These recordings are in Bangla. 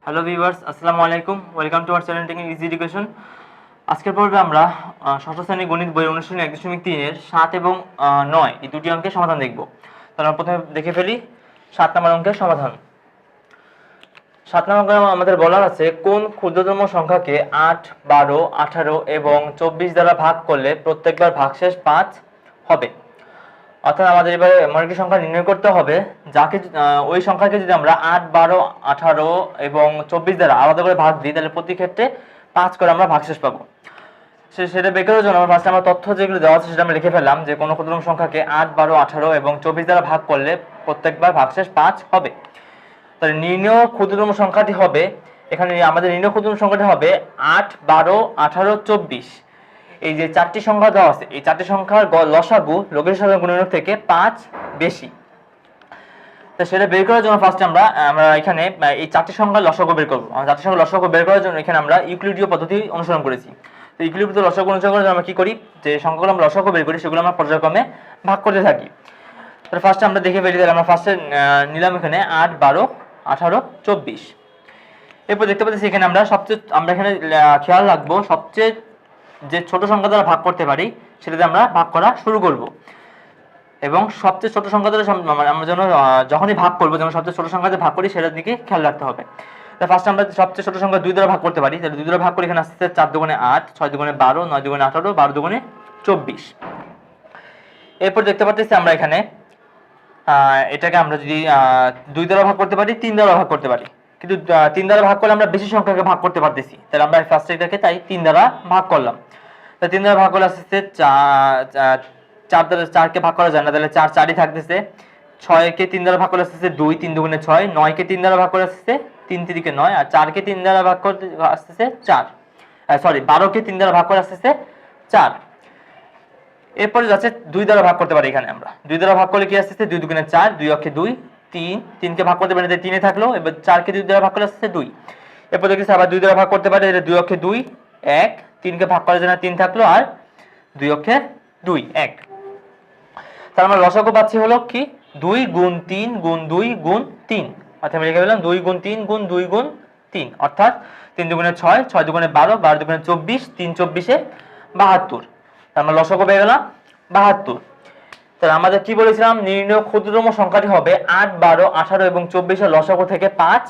হ্যালো ভিউয়ার্স, আসসালামু আলাইকুম। Welcome to our channel taking easy education. আজকের পর্বে আমরা ষষ্ঠ শ্রেণীর গণিত বই অনুশীলনী 1.3 এর 7 এবং 9 এই দুটি অঙ্কের সমাধান দেখব। তাহলে আমরা প্রথমে দেখে ফেলি 7 নম্বর অঙ্কের সমাধান। 7 নম্বর অঙ্কে আমাদের বলা আছে কোন ক্ষুদ্রতম সংখ্যাকে 8, 12, 18 এবং 24 দ্বারা ভাগ করলে প্রত্যেকবার ভাগশেষ 5 হবে। অর্থাৎ আমাদের এবারে এমন একটি সংখ্যা নির্ণয় করতে হবে যাকে ওই সংখ্যাকে যদি আমরা 8, 12, 18 এবং 24 দ্বারা আলাদা করে ভাগ দিই তাহলে প্রতি ক্ষেত্রে 5 করে আমরা ভাগশেষ পাবো। সেটা বের করার জন্য ফার্স্টে আমরা তথ্য যেগুলো দেওয়া আছে সেটা আমরা লিখে ফেললাম যে কোনো ক্ষুদ্রতম সংখ্যাকে 8, 12, 18 এবং 24 দ্বারা ভাগ করলে প্রত্যেকবার ভাগশেষ 5 হবে। তাহলে নির্ণয় ক্ষুদ্রতম সংখ্যাটি হবে, এখানে আমাদের নির্ণয় ক্ষুদ্রতম সংখ্যাটি হবে 8, 12, 18, 24। এই যে চারটি সংখ্যা দেওয়া আছে এই চারটি সংখ্যার লসাগু লঘিষ্ঠ সাধারণ গুণনীয়ক থেকে 5 বেশি। তো সেটা বের করার জন্য ফার্স্টে আমরা এখানে এই চারটি সংখ্যার লসাগু বের করব। চারটি সংখ্যার লসাগু বের করার জন্য এখানে আমরা ইউক্লিডীয় পদ্ধতি অনুসরণ করেছি। তো ইউক্লিডীয় লসাগু অনুসরণ করার জন্য আমরা কি করি, যে সংখ্যাগুলো আমরা লসাগু বের করি সেগুলো আমরা পর্যায়ক্রমে ভাগ করতে থাকি। তাহলে ফার্স্টে আমরা দেখে ফেলি, তাহলে আমরা ফার্স্টে নিলাম এখানে 8, 12, 18, 24। এরপর দেখতে পাচ্ছি এখানে আমরা এখানে খেয়াল রাখবো সবচেয়ে যে ছোট সংখ্যা দ্বারা ভাগ করতে পারি সেটাতে আমরা ভাগ করা শুরু করব, এবং সবচেয়ে ছোট সংখ্যা দ্বারা আমরা যেন যখনই ভাগ করবো যেন সবচেয়ে ছোট সংখ্যাতে ভাগ করি সেটার দিকে খেয়াল রাখতে হবে। তাহলে ফার্স্ট আমরা সবচেয়ে ছোট সংখ্যা 2 দ্বারা ভাগ করতে পারি, তাহলে 2 দ্বারা ভাগ করে এখানে আসছে 4 দুগুণে 8, 6 দুগুণে 12, 9 দুগুণে 18, 12 দুগুণে 24। এরপর দেখতে পাচ্ছি আমরা এখানে এটাকে আমরা যদি 2 দ্বারা ভাগ করতে পারি, 3 দ্বারা ভাগ করতে পারি, কিন্তু 3 দ্বারা ভাগ করলে আমরা বেশি সংখ্যাকে ভাগ করতে পারতেছি, তাহলে আমরা ফার্স্ট এটাকে তাই 3 দ্বারা ভাগ করলাম। তাহলে 3 দ্বারা ভাগ করলে আসছে 4 দ্বারা 4 কে ভাগ করা যায় না, তাহলে 4 4ই থাকতেছে। 6 কে 3 দ্বারা ভাগ করলে আসছে 2, 3 দুগুণে 6, 9 কে 3 দ্বারা ভাগ করলে আসছে 3 3 9, আর 4 কে 3 দ্বারা ভাগ করতে আসছে 4, 12 কে 3 দ্বারা ভাগ করে আসছে 4। এরপরে যাচ্ছে 2 দ্বারা ভাগ করতে পারি, এখানে আমরা 2 দ্বারা ভাগ করলে কি আসছে 2 দুগুণে 4, 2 অক্ষে 2, 3, 3 কে ভাগ করতে পারি, 3 এ থাকলো। এবার 4 কে 2 দ্বারা ভাগ করলে আসছে 2। এরপর দেখি আবার 2 দ্বারা ভাগ করতে পারি, 2 অক্ষে 2, 1, 3 কে ভাগ করার জন্য 3 থাকলো, আর 2 অক্ষে 2, 1। তাহলে আমরা লসাগু পাচ্ছি হলো কি 2 গুণ 3 গুণ 2 গুণ 3। অর্থাৎ আমি লিখে ফেললাম 2 গুণ 3 গুণ 2 গুণ 3, অর্থাৎ 3 দুগুণে 6, 6 দুগুণে 12, 12 দুগুণে 24, 3 24 এ 72। আমরা লসাগু পেয়ে গেলাম 72। তাহলে আমাদের কি বলেছিলাম, নির্ণয় ক্ষুদ্রতম সংখ্যাটি হবে 8, 12, 18 এবং 24 এর লসাগু থেকে 5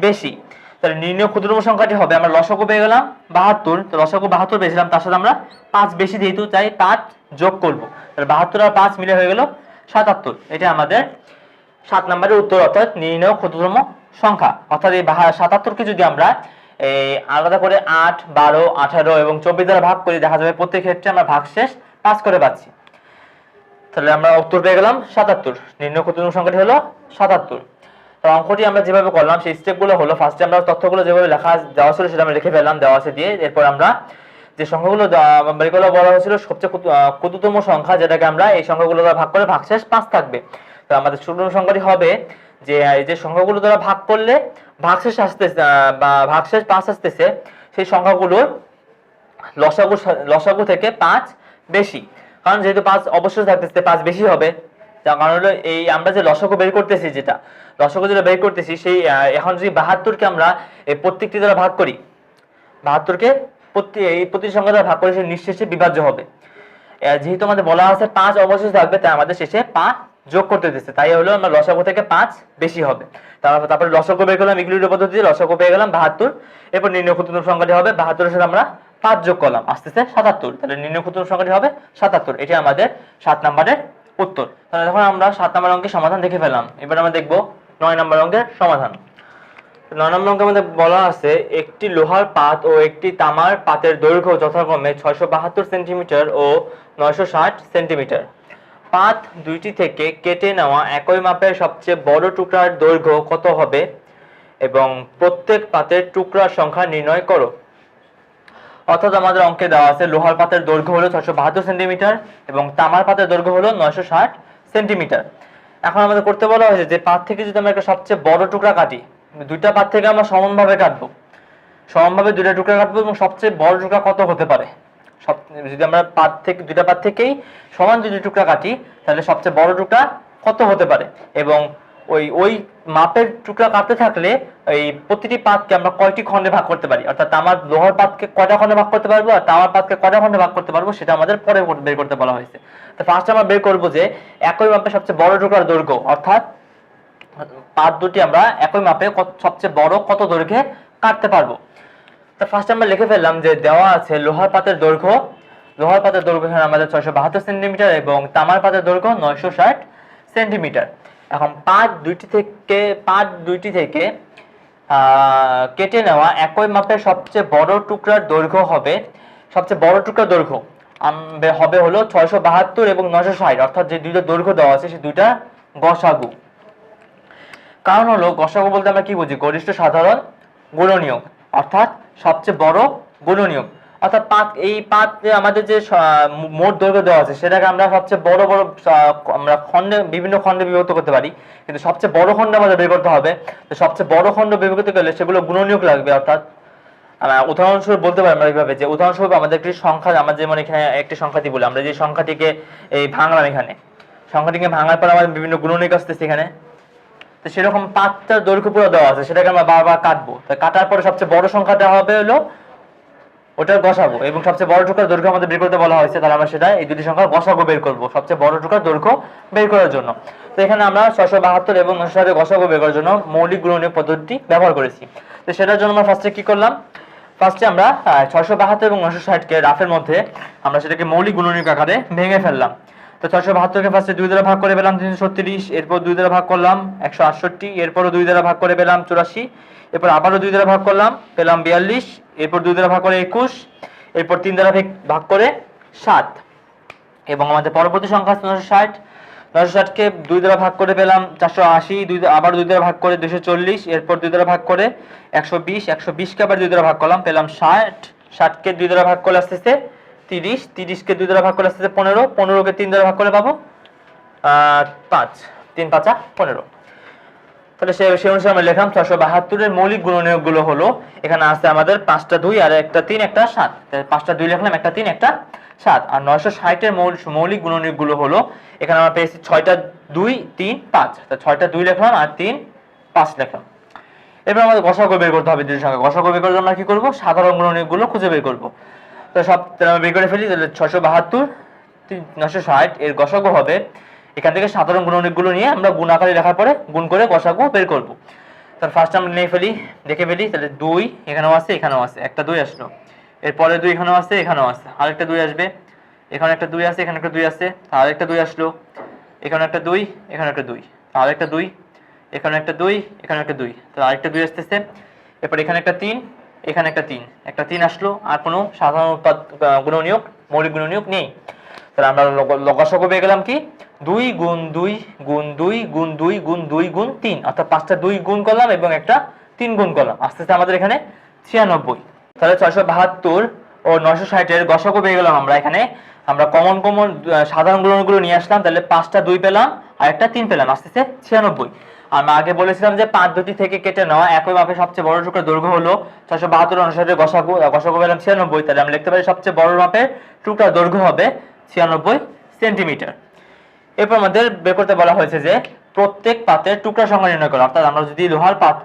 বেশি। তাহলে নির্ণয় ক্ষুদ্রতম সংখ্যাটি হবে, আমরা লসাগু পেয়ে গেলাম 72, তো লসাগু 72 পেয়েছিলাম, তার সাথে আমরা 5 বেশি যেহেতু তাই 5 যোগ করব। তাহলে 72 আর 5 মিলে হয়ে গেল 77। এটা আমাদের 7 নম্বরের উত্তর, অর্থাৎ নির্ণয় ক্ষুদ্রতম সংখ্যা। অর্থাৎ এই 77 কে যদি আমরা আলাদা করে 8, 12, 18 এবং 24 দ্বারা ভাগ করি, দেখা যাবে প্রত্যেক ক্ষেত্রে আমরা ভাগশেষ 5 করে পাচ্ছি। তাহলে আমরা উত্তর পেয়ে গেলাম 77। নির্ণয় ক্ষুদ্রতম সংখ্যাটি হলো 77। তো অঙ্কটি আমরা যেভাবে করলাম সেই স্টেপগুলো হলো, ফার্স্টে আমরা তথ্যগুলো যেভাবে লেখা দেওয়া ছিল সেটা আমরা লিখে ফেললাম দেওয়া আছে দিয়ে। এরপর আমরা যে সংখ্যাগুলো বেরগুলো বলা হয়েছিল সবচেয়ে ক্ষুদ্রতম সংখ্যা, যেটাকে আমরা এই সংখ্যাগুলো দ্বারা ভাগ করে ভাগশেষ 5 থাকবে। তো আমাদের ক্ষুদ্রতম সংখ্যাটি হবে যে এই যে সংখ্যাগুলো দ্বারা ভাগ করলে ভাগশেষ আসতেছে বা ভাগশেষ 5 আসতেছে, সেই সংখ্যাগুলোর লসাগু থেকে 5 বেশি। কারণ যেহেতু 5 অবশ্যই থাকতেছে 5 বেশি হবে, তার কারণ হলো এই আমরা যে লসাগু বের করতেছি যেটা বের করতেছি সেই এখন যদি 72 কে আমরা এই প্রত্যেকটি দ্বারা ভাগ করি, 72 কে প্রতি সংখ্যা দ্বারা ভাগ করে সে নিঃশেষে বিভাজ্য হবে। যেহেতু আমাদের বলা আছে 5 অবশ্যই থাকবে, তাই আমাদের শেষে 5 যোগ করতে দিচ্ছে, তাই হলো আমরা লসাগু থেকে 5 বেশি হবে। তারপরে লসাগু বের করলাম ইউক্লিডীয় পদ্ধতিতে, লসাগু পেয়ে গেলাম 72। এরপর নির্ণয় ক্ষুদ্রতম সংখ্যাটি হবে 72 এর সাথে আমরা 5 যোগ করলাম, আসতেছে 77। তাহলে নির্ণয় ক্ষুদ্রতম সংখ্যাটি হবে 77। এটি আমাদের 7 নম্বরের উত্তর। তাহলে যখন আমরা 7 নম্বর অঙ্কের সমাধান দেখে ফেললাম, এবার আমরা দেখব 9 নম্বর অঙ্কের সমাধান। 9 নম্বর অঙ্কের মধ্যে বলা আছে একটি লোহার পাত ও একটি তামার পাতের দৈর্ঘ্য যথাক্রমে 672 সেন্টিমিটার ও 960 সেন্টিমিটার। পাত দুইটি থেকে কেটে নেওয়া একই মাপের সবচেয়ে বড় টুকরার দৈর্ঘ্য কত হবে এবং প্রত্যেক পাতের টুকরার সংখ্যা নির্ণয় করো। অর্থাৎ আমাদের অঙ্কে দেওয়া আছে লোহার পাতের দৈর্ঘ্য হলো 672 সেন্টিমিটার এবং তামার পাতের দৈর্ঘ্য হলো 960 সেন্টিমিটার। এখন আমাদের করতে বলা হয়েছে যে পাত থেকে যদি আমরা একটা সবচেয়ে বড় টুকরা কাটি, দুইটা পাত থেকে আমরা সমানভাবে কাটবো, সমানভাবে দুইটা টুকরা কাটবো, এবং সবচেয়ে বড় টুকরা কত হতে পারে। যদি আমরা দুইটা পাত থেকেই সমান যদি টুকরা কাটি তাহলে সবচেয়ে বড় টুকরা কত হতে পারে, এবং ওই মাপের টুকরা কাটতে থাকলে এই প্রতিটি পাতকে আমরা কয়টি খণ্ডে ভাগ করতে পারি, অর্থাৎ তামার লোহার পাতকে কয়টা খণ্ডে ভাগ করতে পারবো আর তামার পাতকে কয়টা খণ্ডে ভাগ করতে পারবো সেটা আমাদের পরে বের করতে বলা হয়েছে। তো ফার্স্ট আমরা বের করবো যে একই মাপে সবচেয়ে বড় টুকরার দৈর্ঘ্য, অর্থাৎ পাত দুটি আমরা একই মাপে সবচেয়ে বড় কত দৈর্ঘ্যে কাটতে পারবো। তো ফার্স্ট আমরা লিখে ফেললাম যে দেওয়া আছে লোহার পাতের দৈর্ঘ্য এখানে আমাদের 672 সেন্টিমিটার এবং তামার পাতের দৈর্ঘ্য 960 সেন্টিমিটার। এখন পাত দুইটি থেকে কেটে নেওয়া একই মাপের সবচেয়ে বড় টুকরার দৈর্ঘ্য হবে হলো 672 এবং 960, অর্থাৎ যে দুইটা দৈর্ঘ্য দেওয়া আছে সেই দুইটা গসাগু। কারণ হলো গসাগু বলতে আমরা কি বুঝি, গরিষ্ঠ সাধারণ গুণনীয়ক, অর্থাৎ সবচেয়ে বড় গুণনীয়ক। অর্থাৎ পাত আমাদের যে মোট দৈর্ঘ্য দেওয়া আছে সেটাকে আমরা সবচেয়ে বড় আমরা বিভিন্ন খণ্ডে বিভক্ত করতে পারি, কিন্তু সবচেয়ে বড় খণ্ড আমাদের বের করতে হবে। তো সবচেয়ে বড় খণ্ড বিভক্ত করলে সেগুলো গুণনীয়ক লাগবে। অর্থাৎ উদাহরণস্বরূপ বলতে পারি আমরা এইভাবে যে উদাহরণস্বরূপ আমাদের একটি সংখ্যা, আমরা যেমন এখানে একটি সংখ্যাটি বলি, আমরা যে সংখ্যাটিকে এই ভাঙলাম, এখানে সংখ্যাটিকে ভাঙার পর আমাদের বিভিন্ন গুণনীয়ক আসতেছে এখানে। তো সেরকম পাতটার দৈর্ঘ্য পুরো দেওয়া আছে, সেটাকে আমরা বারবার কাটবো। তো কাটার পরে সবচেয়ে বড় সংখ্যাটা হবে হলো ওটার গসাগু, এবং সবচেয়ে বড় টুকরার দৈর্ঘ্য আমাদের বের করতে বলা হয়েছে, তাহলে আমরা সেটা এই দুটি সংখ্যার গসাগু বের করব সবচেয়ে বড় টুকরার দৈর্ঘ্য বের করার জন্য। তো এখানে আমরা 672 এবং 960 গসাগু বের করার জন্য মৌলিক গুণনীয়ক পদ্ধতি ব্যবহার করেছি। তো সেটার জন্য আমরা ফার্স্টে কি করলাম, ফার্স্টে আমরা 672 এবং 960 কে রাফের মধ্যে আমরা সেটাকে মৌলিক গুণনীয়ক আকারে ভেঙে ফেললাম। তো 672 কে ফার্স্টে 2 দ্বারা ভাগ করে পেলাম 336, এরপর 2 দ্বারা ভাগ করলাম 168, এরপরও 2 দ্বারা ভাগ করে পেলাম 84, এরপর আবারও 2 দ্বারা ভাগ করলাম পেলাম 42, এরপর 2 দ্বারা ভাগ করে 21, এরপর 3 দ্বারা ভাগ করে 7, এবং আমাদের পরবর্তী সংখ্যা আছে 960 কে 2 দ্বারা ভাগ করে পেলাম 480, আবার 2 দ্বারা ভাগ করে 240, এরপর 2 দ্বারা ভাগ করে 120 কে আবার 2 দ্বারা ভাগ করলাম পেলাম 60 কে 2 দ্বারা ভাগ করলে আসতেছে 30 কে 2 দ্বারা ভাগ করলে আসতেছে 15 কে 3 দ্বারা ভাগ করলে পাবো 5, 3 5 15। তাহলে সেই অনুসারে আমরা লিখলাম 672 এর মৌলিক গুণনীয়ক গুলো হলো, এখানে আছে আমাদের 5টা 2 আর একটা 3 একটা 7, 5টা 2 লিখলাম, একটা 3 একটা 7। আর 960 এর মৌলিক গুণনীয়ক গুলো হলো, এখানে আমরা পেয়েছি 6টা 2 3 5, তাহলে 6টা 2 লিখলাম আর 3 5 লিখলাম। এবার আমাদের গসাগু বের করতে হবে দুই সংখ্যা। গসাগু বের করতে আমরা কি করব, সাধারণ গুণনীয়ক গুলো খুঁজে বের করব। তো সব আমরা বের করে ফেলি। তাহলে 672 960 এর গসাগু হবে, এখান থেকে সাধারণ গুণনীয়ক গুলো নিয়ে আমরা গুণ আকারে লেখার পরে গুণ করে গসাগু বের করব। তাহলে ফার্স্ট আমরা দেখে ফেলি। তাহলে 2 এখানেও আছে, এখানেও আছে, একটা 2 আসলো, এরপরে 2 এখানেও আছে, এখানেও আছে, আরেকটা 2 আসবে, এখানে একটা 2 আছে, এখানে একটা 2 আছে, আরেকটা 2 আসলো, এখানে একটা 2, এখানে একটা 2, আরেকটা 2, এখানে একটা 2, এখানে একটা 2, তাহলে আরেকটা 2 আসতেছে, এরপর এখানে একটা 3, এখানে একটা 3, একটা 3 আসলো, আর কোনো সাধারণ গুণনীয়ক মৌলিক গুণনীয়ক নেই। তাহলে আমরা গসাগু পেয়ে গেলাম কি 2 গুণ 2 গুণ 2 গুণ 2 গুণ 2 গুণ 3, অর্থাৎ 5টা 2 গুণ করলাম এবং একটা 3 গুণ করলাম, আস্তে আস্তে আমাদের এখানে 96। তাহলে 672 ও 960 এর গসাগু পেয়ে গেলাম আমরা। এখানে আমরা কমন সাধারণ গুণনীয়কগুলো নিয়ে আসলাম, তাহলে 5টা 2 পেলাম আর একটা 3 পেলাম, আস্তে আস্তে 96। আমরা আগে বলেছিলাম যে পাত দুটি থেকে কেটে নেওয়া একই মাপের সবচেয়ে বড় টুকরার দৈর্ঘ্য হলো 672 960 এর গসাগু পেলাম 96, তাহলে আমরা লিখতে পারি সবচেয়ে বড় মাপের টুকরার দৈর্ঘ্য হবে 96 সেন্টিমিটার। এরপর আমাদের বের করতে বলা হয়েছে যে প্রত্যেক পাতের টুকরা সংখ্যা নির্ণয় করা, অর্থাৎ আমরা যদি লোহার পাত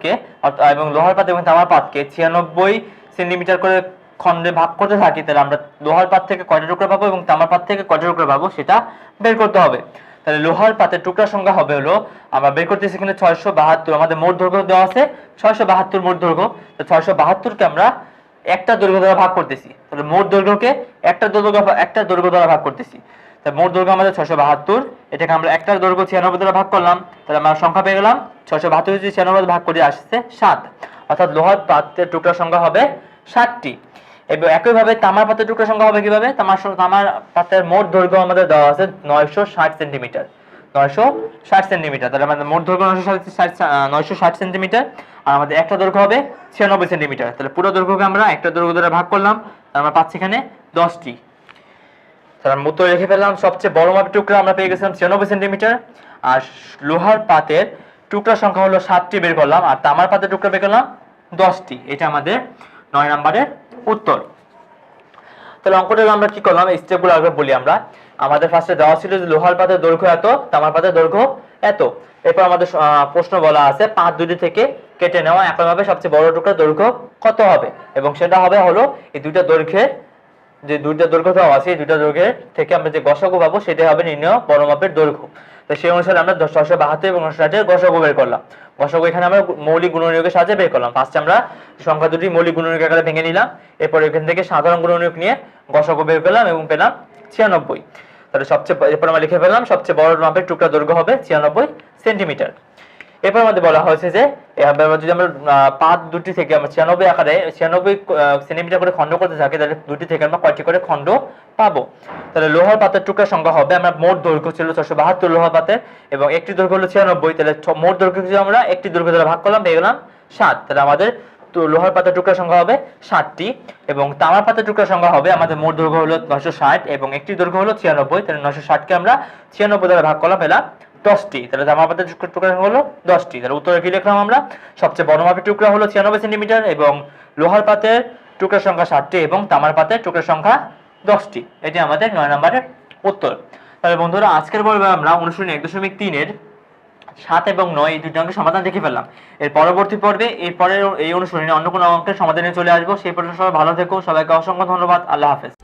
এবং তামার পাতকে 96 সেন্টিমিটার করে খণ্ডে ভাগ করতে থাকি, তাহলে আমরা লোহার পাত থেকে কয়টা টুকরা পাবো এবং তামার পাত থেকে কয়টা টুকরা পাবো সেটা বের করতে হবে। তাহলে লোহার পাতের টুকরা সংখ্যা হবে হলো, আমরা বের করতেছি এখানে 672, আমাদের মোট দৈর্ঘ্য দেওয়া আছে 672 মোট দৈর্ঘ্য। তো 672 কে আমরা একটা দৈর্ঘ্য দ্বারা ভাগ করতেছি, তাহলে মোট দৈর্ঘ্যকে একটা দৈর্ঘ্য দ্বারা ভাগ করতেছি। তাহলে মোট দৈর্ঘ্য আমাদের 672, এটাকে আমরা একটার দৈর্ঘ্য 96 দ্বারা ভাগ করলাম, তাহলে আমরা সংখ্যা পেয়ে গেলাম 672 যদি 96 ভাগ করে আসছে 7, অর্থাৎ লোহার পাতের টুকরা সংখ্যা হবে 7টি। এবং একইভাবে তামার পাতের টুকরা সংখ্যা হবে কিভাবে, তামার পাতের মোট দৈর্ঘ্য আমাদের দেওয়া আছে 960 সেন্টিমিটার, 960 সেন্টিমিটার। তাহলে আমাদের মোট দৈর্ঘ্য 960 সেন্টিমিটার, আর আমাদের একটা দৈর্ঘ্য হবে 96 সেন্টিমিটার। তাহলে পুরো দৈর্ঘ্যকে আমরা একটা দৈর্ঘ্য দ্বারা ভাগ করলাম, আমরা পাচ্ছি এখানে 10টি। তাহলে আমরা উত্তর লিখে ফেললাম, সবচেয়ে বড় মাপের টুকরা আমরা পেয়ে গেছিলাম 96 সেন্টিমিটার, আর লোহার পাতের টুকরা সংখ্যা হলো 7টি বের করলাম, আর তামার পাতের টুকরা বের করলাম 10টি। এটা আমাদের 9 নম্বরের উত্তর। তাহলে অঙ্কটা আমরা কি করলাম, এই স্টেপগুলো আগে বলি আমরা। আমাদের ফার্স্টে দেওয়া ছিল যে লোহার পাতের দৈর্ঘ্য এত, তামার পাতের দৈর্ঘ্য এত। এরপর আমাদের প্রশ্ন বলা আছে পাত দুটি থেকে কেটে নেওয়া একইভাবে সবচেয়ে বড় টুকরা দৈর্ঘ্য কত হবে, এবং সেটা হবে হলো এই দুইটা দৈর্ঘ্যের যে দুইটা দৈর্ঘ্য দেওয়া আছে এই দুইটা দৈর্ঘ্যের থেকে আমরা যে গসাগু পাবো সেটাই হবে নির্ণয় বড় মাপের দৈর্ঘ্য। তো সেই অনুসারে আমরা 672 এবং 960 গসাগু বের করলাম। গসাগু এখানে আমরা মৌলিক গুণনীয়কের সাহায্যে বের করলাম। ফার্স্টে আমরা সংখ্যা দুটি মৌলিক গুণনীয়ক আকারে ভেঙে নিলাম, এরপর এখান থেকে সাধারণ গুণনীয়ক নিয়ে গসাগু বের করলাম এবং পেলাম 96। তাহলে এরপর আমরা লিখে ফেললাম সবচেয়ে বড় মাপের টুকরা দৈর্ঘ্য হবে 96 সেন্টিমিটার। এরপর আমাদের বলা হয়েছে যে যদি আমরা পাত দুটি থেকে আমরা 96 আকারে 96 সেন্টিমিটার করে খণ্ড করতে থাকি, তাহলে দুটি থেকে আমরা কয়টি করে খণ্ড পাবো। তাহলে লোহার পাতের টুকরার সংখ্যা হবে, আমরা মোট দৈর্ঘ্য ছিল 672 লোহার পাতের এবং একটি দৈর্ঘ্য হলো 96, তাহলে মোট দৈর্ঘ্য যদি আমরা একটি দৈর্ঘ্য দ্বারা ভাগ করলাম পেয়ে গেলাম 7। তাহলে আমাদের লোহার পাতের টুকরার সংখ্যা হবে 7টি এবং তামার পাতের টুকরার সংখ্যা হবে, আমাদের মোট দৈর্ঘ্য হলো 960 এবং একটি দৈর্ঘ্য হলো 96, তাহলে 960 কে আমরা 96 দ্বারা ভাগ করলাম পেলাম 10টি। তাহলে তামার পাতের টুকরা হলো 10টি। তাহলে উত্তরে কি লিখলাম আমরা, সবচেয়ে বড় মাপের টুকরা হলো 96 সেন্টিমিটার এবং লোহার পাতের টুকরার সংখ্যা 7টি এবং তামার পাতের টুকরার সংখ্যা 10টি। এটি আমাদের 9 নম্বরের উত্তর। তাহলে বন্ধুরা আজকের পর্বে আমরা অনুশীলনী 1.3 এর 7 এবং 9 এই দুটি অঙ্কের সমাধান দেখে ফেললাম। এর পরবর্তী পর্বে এই অনুশীলনী অন্য কোনো অঙ্কের সমাধানে চলে আসবো। সেই পর্যন্ত সবাই ভালো থেকো, সবাইকে অসংখ্য ধন্যবাদ। আল্লাহ হাফেজ।